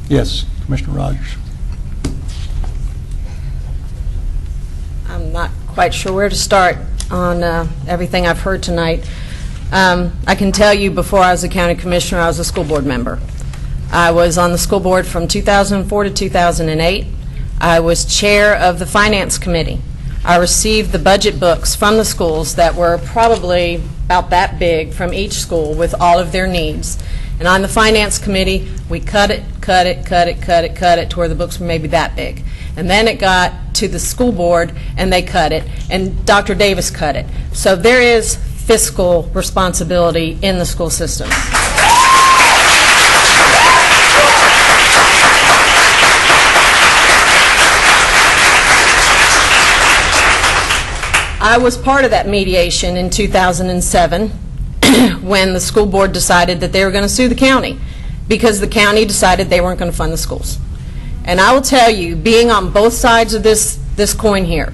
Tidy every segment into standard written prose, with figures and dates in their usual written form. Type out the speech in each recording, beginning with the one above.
Yes, Commissioner Rogers. I'm not quite sure where to start on everything I've heard tonight. I can tell you, before I was a county commissioner, I was a school board member. I was on the school board from 2004 to 2008. I was chair of the finance committee. I received the budget books from the schools that were probably about that big from each school with all of their needs. And on the finance committee, we cut it to where the books were maybe that big. And then it got to the school board and they cut it, and Dr. Davis cut it. So there is fiscal responsibility in the school system. I was part of that mediation in 2007 when the school board decided that they were going to sue the county because the county decided they weren't going to fund the schools. And I will tell you, being on both sides of this coin here,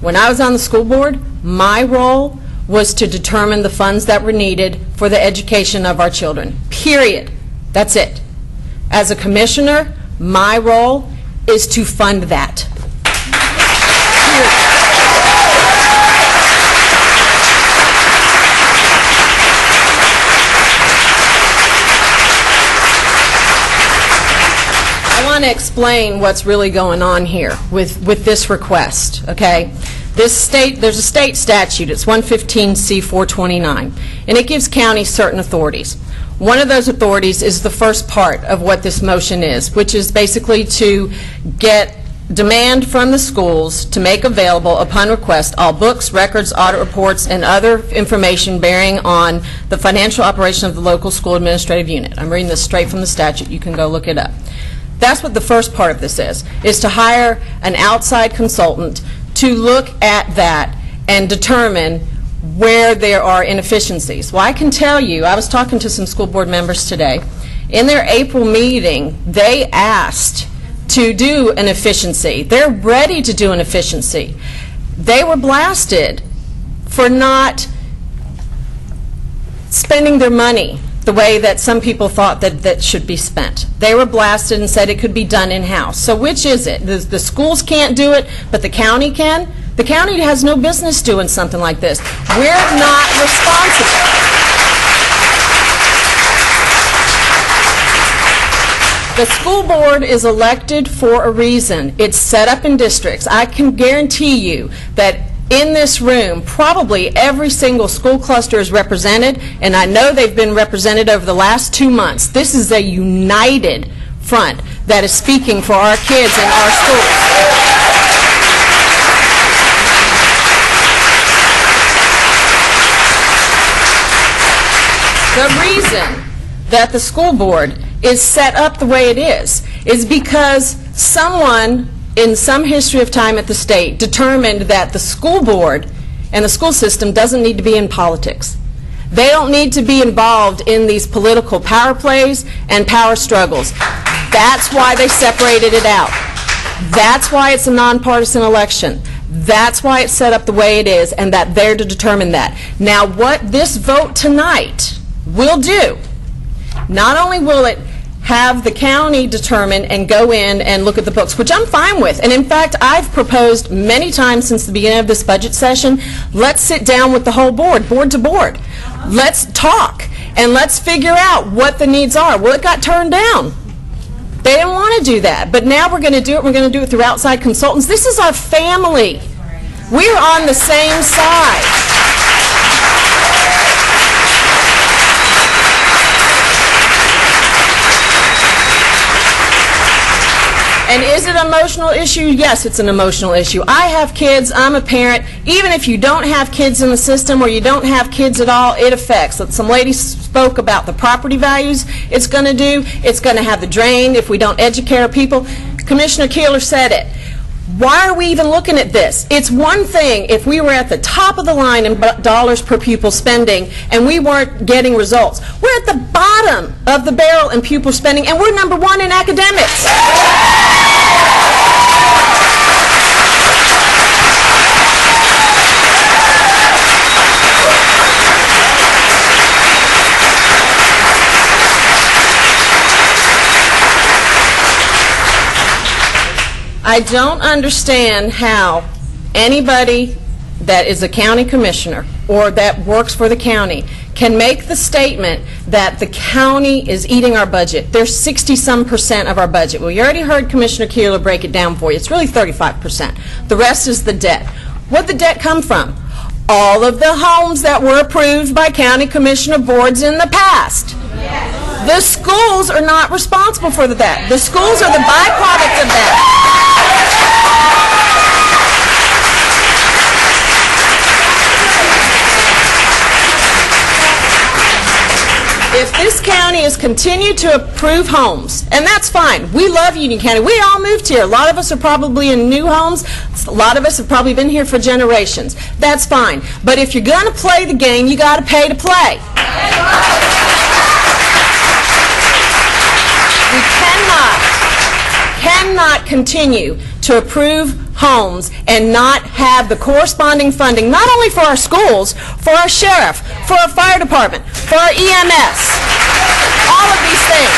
when I was on the school board, my role was to determine the funds that were needed for the education of our children, period. That's it. As a commissioner, my role is to fund that. I want to explain what's really going on here with this request, okay? There's a state statute, it's 115C429, and it gives counties certain authorities. One of those authorities is the first part of what this motion is, which is basically to demand from the schools to make available, upon request, all books, records, audit reports, and other information bearing on the financial operation of the local school administrative unit. I'm reading this straight from the statute. You can go look it up. That's what the first part of this is to hire an outside consultant to look at that and determine where there are inefficiencies. Well, I can tell you, I was talking to some school board members today. In their April meeting, they asked to do an efficiency. They're ready to do an efficiency. They were blasted for not spending their money the way that some people thought that should be spent. They were blasted and said it could be done in-house. So which is it? The schools can't do it, but the county can? The county has no business doing something like this. We're not responsible. The school board is elected for a reason. It's set up in districts. I can guarantee you that in this room, probably every single school cluster is represented, and I know they've been represented over the last 2 months. This is a united front that is speaking for our kids in our schools. The reason that the school board is set up the way it is because someone in some history of time at the state determined that the school board and the school system doesn't need to be in politics. They don't need to be involved in these political power plays and power struggles. That's why they separated it out. That's why it's a nonpartisan election. That's why it's set up the way it is, and that they're to determine that. Now, what this vote tonight will do, not only will it have the county determine and go in and look at the books, which I'm fine with. And in fact, I've proposed many times since the beginning of this budget session, let's sit down with the whole board, board to board. Let's talk and let's figure out what the needs are. Well, it got turned down. They didn't want to do that. But now we're going to do it. We're going to do it through outside consultants. This is our family. We're on the same side. And is it an emotional issue? Yes, it's an emotional issue. I have kids. I'm a parent. Even if you don't have kids in the system or you don't have kids at all, it affects. Some lady spoke about the property values it's going to do. It's going to have the drain if we don't educate our people. Commissioner Keeler said it. Why are we even looking at this? It's one thing if we were at the top of the line in dollars per pupil spending and we weren't getting results. We're at the bottom of the barrel in pupil spending, and we're #1 in academics. I don't understand how anybody that is a county commissioner or that works for the county can make the statement that the county is eating our budget. There's 60-some% of our budget. Well, you already heard Commissioner Keeler break it down for you. It's really 35%. The rest is the debt. Where'd the debt come from? All of the homes that were approved by county commissioner boards in the past. The schools are not responsible for that. The schools are the byproduct of that. If this county has continued to approve homes, and that's fine. We love Union County. We all moved here. A lot of us are probably in new homes. A lot of us have probably been here for generations. That's fine. But if you're going to play the game, you got to pay to play. We cannot continue to approve homes and not have the corresponding funding, not only for our schools, for our sheriff, for our fire department, for our EMS, all of these things.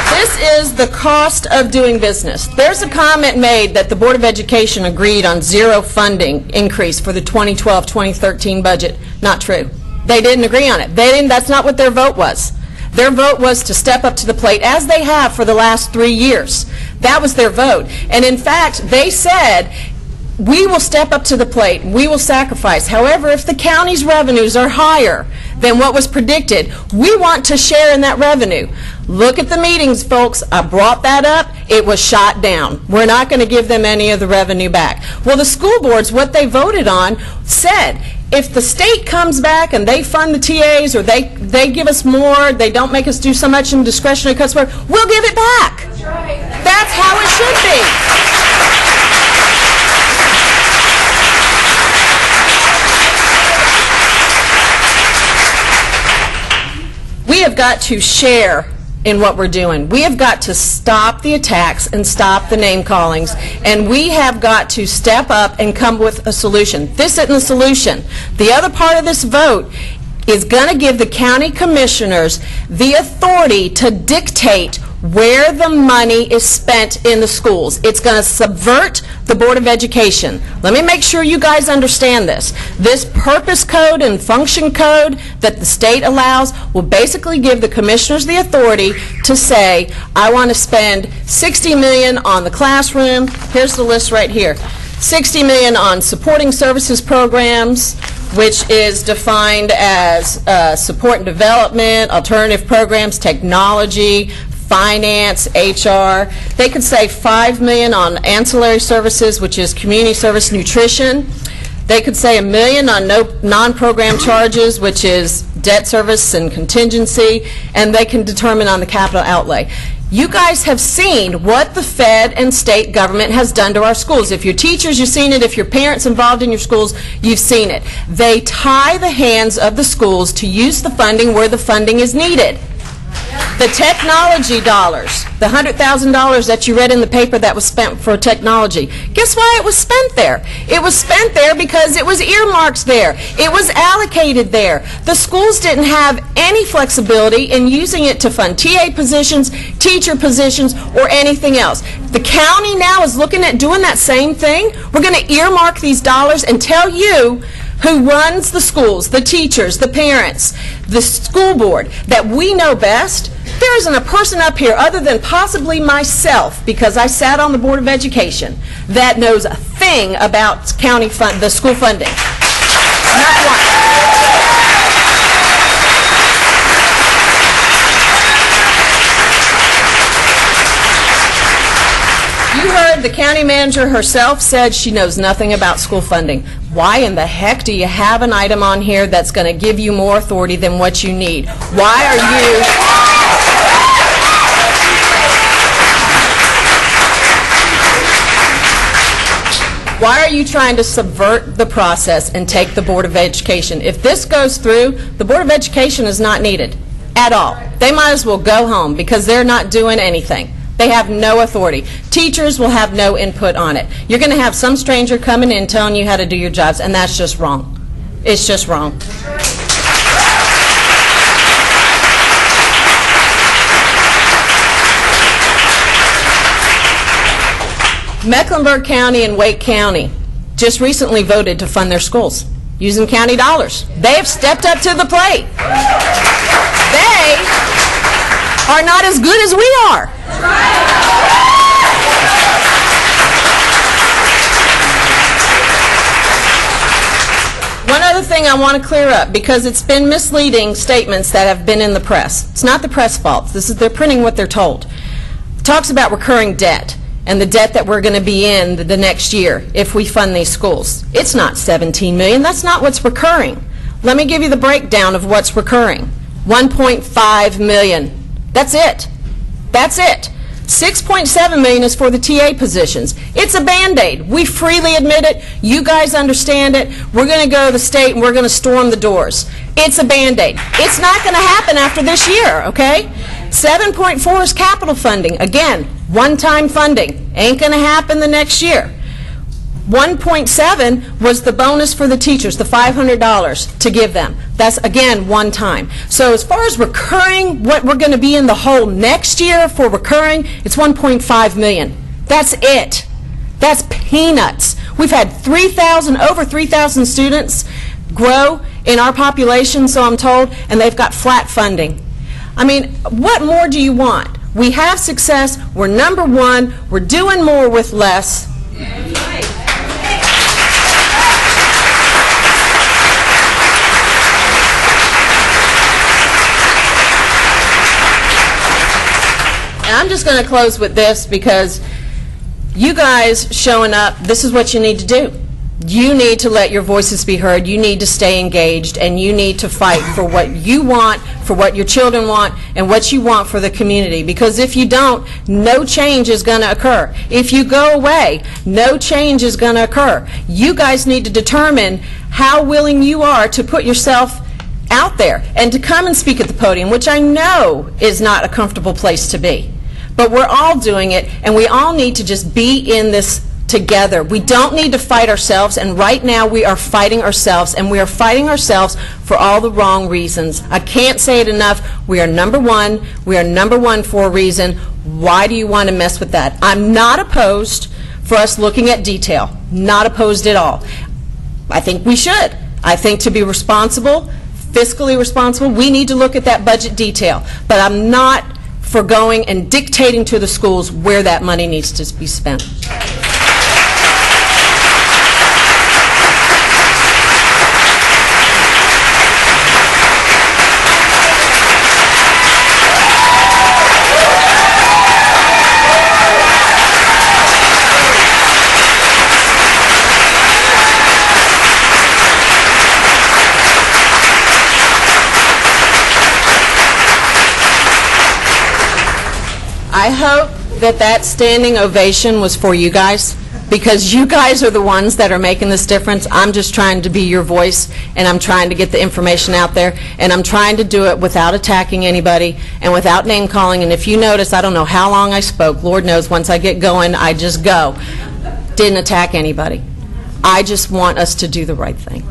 This is the cost of doing business. There's a comment made that the Board of Education agreed on zero funding increase for the 2012-2013 budget. Not true. They didn't agree on it. That's not what their vote was. Their vote was to step up to the plate, as they have for the last 3 years. That was their vote. And in fact, they said, we will step up to the plate, we will sacrifice. However, if the county's revenues are higher than what was predicted, we want to share in that revenue. Look at the meetings, folks. I brought that up. It was shot down. We're not going to give them any of the revenue back. Well, the school boards, what they voted on, said, if the state comes back and they fund the TAs or they give us more, they don't make us do so much in discretionary cuts, we'll give it back. That's right. That's how it should be. We have got to share in what we're doing. We have got to stop the attacks and stop the name callings, and we have got to step up and come with a solution. This isn't the solution. The other part of this vote is going to give the county commissioners the authority to dictate where the money is spent in the schools. It's going to subvert the Board of Education. Let me make sure you guys understand this. This purpose code and function code that the state allows will basically give the commissioners the authority to say, I want to spend $60 million on the classroom. Here's the list right here. $60 million on supporting services programs, which is defined as support and development, alternative programs, technology, finance, HR. They could say $5 million on ancillary services, which is community service, nutrition. They could say $1 million on non-program charges, which is debt service and contingency, and they can determine on the capital outlay. You guys have seen what the Fed and state government has done to our schools. If you're teachers, you've seen it. If you're parents involved in your schools, you've seen it. They tie the hands of the schools to use the funding where the funding is needed. The technology dollars, the $100,000 that you read in the paper that was spent for technology, guess why it was spent there? It was spent there because it was earmarked there. It was allocated there. The schools didn't have any flexibility in using it to fund TA positions, teacher positions, or anything else. The county now is looking at doing that same thing. We're going to earmark these dollars and tell you who runs the schools, the teachers, the parents, the school board, that we know best. There isn't a person up here other than possibly myself, because I sat on the Board of Education, that knows a thing about county the school funding. Not one. You heard the county manager herself said she knows nothing about school funding. Why in the heck do you have an item on here that's going to give you more authority than what you need? Why are you trying to subvert the process and take the Board of Education? If this goes through, the Board of Education is not needed at all. They might as well go home because they're not doing anything. They have no authority. Teachers will have no input on it. You're going to have some stranger coming in telling you how to do your jobs, and that's just wrong. It's just wrong. Mecklenburg County and Wake County just recently voted to fund their schools using county dollars. They have stepped up to the plate. They are not as good as we are. One other thing I want to clear up, because it's been misleading statements that have been in the press. It's not the press fault. They're printing what they're told. It talks about recurring debt and the debt that we're going to be in the next year if we fund these schools. It's not $17 million. That's not what's recurring. Let me give you the breakdown of what's recurring. $1.5 million. That's it. That's it. $6.7 million is for the TA positions. It's a Band-Aid. We freely admit it. You guys understand it. We're going to go to the state and we're going to storm the doors. It's a Band-Aid. It's not going to happen after this year, okay? 7.4 is capital funding. Again, one-time funding. Ain't going to happen the next year. 1.7 was the bonus for the teachers, the $500 to give them. That's, again, one time. So as far as recurring, what we're going to be in the hole next year for recurring, it's $1.5 million. That's it. That's peanuts. We've had over 3,000 students grow in our population, so I'm told, and they've got flat funding. I mean, what more do you want? We have success. We're number one. We're doing more with less. And I'm just going to close with this, because you guys showing up, this is what you need to do. You need to let your voices be heard. You need to stay engaged, and you need to fight for what you want, for what your children want, and what you want for the community. Because if you don't, no change is going to occur. If you go away, no change is going to occur. You guys need to determine how willing you are to put yourself out there and to come and speak at the podium, which I know is not a comfortable place to be. But we're all doing it, and we all need to just be in this together. We don't need to fight ourselves, and right now we are fighting ourselves, and we are fighting ourselves for all the wrong reasons. I can't say it enough. We are number one. We are number one for a reason. Why do you want to mess with that? I'm not opposed for us looking at detail. Not opposed at all. I think we should. I think to be responsible, fiscally responsible, we need to look at that budget detail. But I'm not for going and dictating to the schools where that money needs to be spent. I hope that standing ovation was for you guys, because you guys are the ones that are making this difference. I'm just trying to be your voice, and I'm trying to get the information out there, and I'm trying to do it without attacking anybody and without name calling. And if you notice, I don't know how long I spoke. Lord knows, once I get going, I just go. Didn't attack anybody. I just want us to do the right thing.